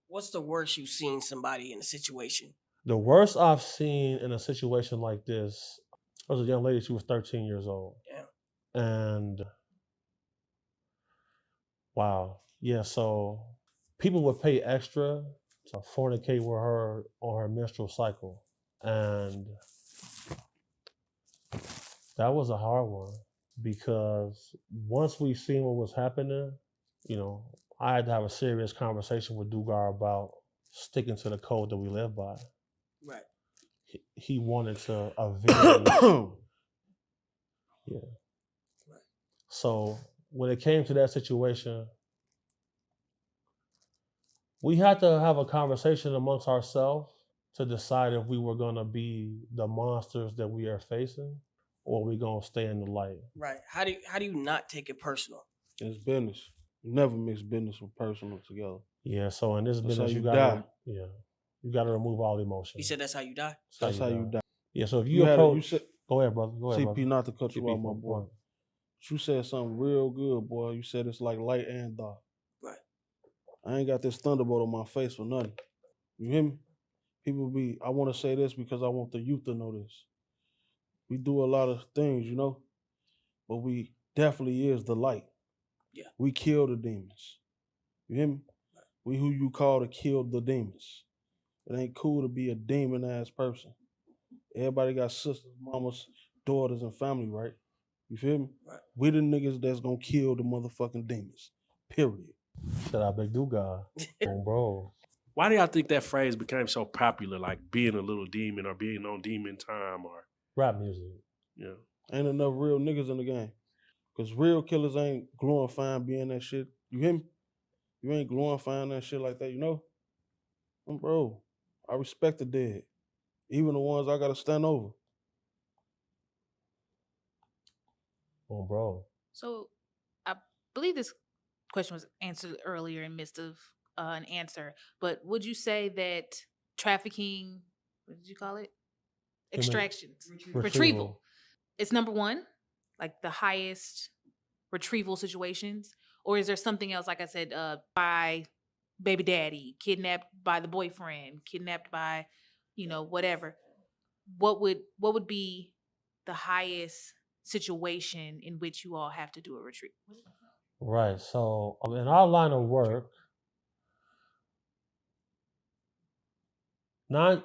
What's the worst you've seen somebody in a situation? The worst I've seen in a situation like this was a young lady. She was 13 years old. Yeah. And wow. Yeah, so people would pay extra to fornicate with her on her menstrual cycle. And that was a hard one because once we seen what was happening, you know, I had to have a serious conversation with Dugar about sticking to the code that we live by. Right. He wanted to avenge. Yeah. Right. So when it came to that situation, we had to have a conversation amongst ourselves to decide if we were going to be the monsters that we are facing or we going to stay in the light. Right. How do you not take it personal? It's business. You never mix business with personal together. Yeah, so in this That's business how you you got die. to you got to remove all emotion. You said that's how you die? That's how you die. Yeah, so if You approach said, go ahead, brother. Go ahead, CP, brother. not to cut you CP, off, my go boy. on. You said something real good, boy. You said it's like light and dark. Right. I ain't got this thunderbolt on my face for nothing. You hear me? I want to say this because I want the youth to know this. We do a lot of things, you know, but we definitely is the light. Yeah. We kill the demons. You hear me? Right. We who you call to kill the demons. It ain't cool to be a demon ass person. Everybody got sisters, mamas, daughters, and family, right? You feel me? Right. We the niggas that's gonna kill the motherfucking demons. Period. Shout out Big Dugar. Oh, bro. Why do y'all think that phrase became so popular, like being a little demon or being on demon time or Rap music. yeah? Ain't enough real niggas in the game. Cause real killers ain't glorifying being that shit. You hear me? You ain't glorifying that shit like that, you know? Bro, I respect the dead. Even the ones I gotta stand over. Oh, bro. So I believe this question was answered earlier in midst of an answer, but would you say that trafficking, what did you call it? Extractions, retrieval. It's number one, like the highest retrieval situations? Or is there something else, like I said, by baby daddy, kidnapped by the boyfriend, kidnapped by, whatever? What would be the highest situation in which you all have to do a retrieval? Right. So in our line of work, 99%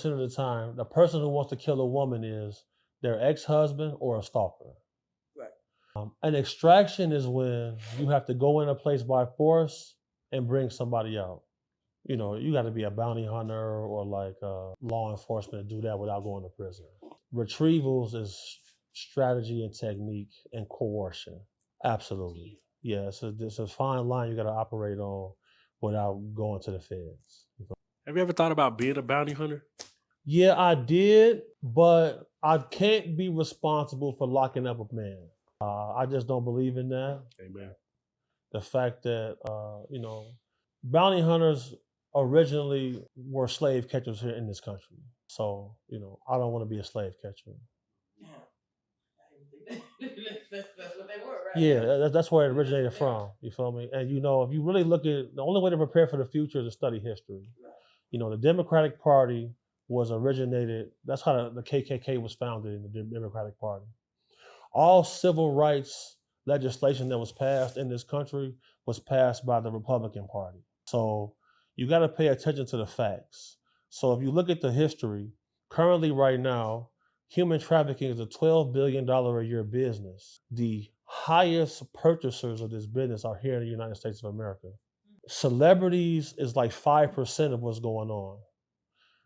of the time, the person who wants to kill a woman is their ex-husband or a stalker. Right. An extraction is when you have to go in a place by force and bring somebody out. You got to be a bounty hunter or like law enforcement to do that without going to prison. Retrievals is strategy and technique and coercion. Absolutely. Yeah, so there's a fine line you got to operate on without going to the feds. Have you ever thought about being a bounty hunter? Yeah, I did, but I can't be responsible for locking up a man. I just don't believe in that. Amen. The fact that, bounty hunters originally were slave catchers here in this country. So, I don't want to be a slave catcher. That's what they were, right? Yeah, that's where it originated from. You feel me? And if you really look at the only way to prepare for the future is to study history. Right. The Democratic Party was originated. That's how the KKK was founded in the Democratic Party. All civil rights legislation that was passed in this country was passed by the Republican Party. So you got to pay attention to the facts. So if you look at the history, currently right now, human trafficking is a $12 billion a year business. The highest purchasers of this business are here in the United States of America. Celebrities is like 5% of what's going on.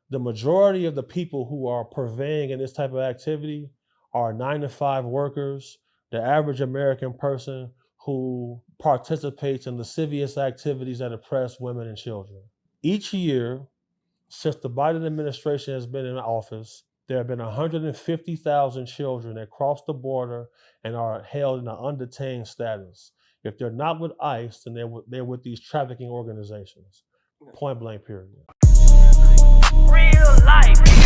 The majority of the people who are purveying in this type of activity are 9-to-5 workers, the average American person who participates in lascivious activities that oppress women and children. Each year, since the Biden administration has been in office, there have been 150,000 children that cross the border and are held in an undetained status. If they're not with ICE, then they're with these trafficking organizations. Point blank, period. Real life.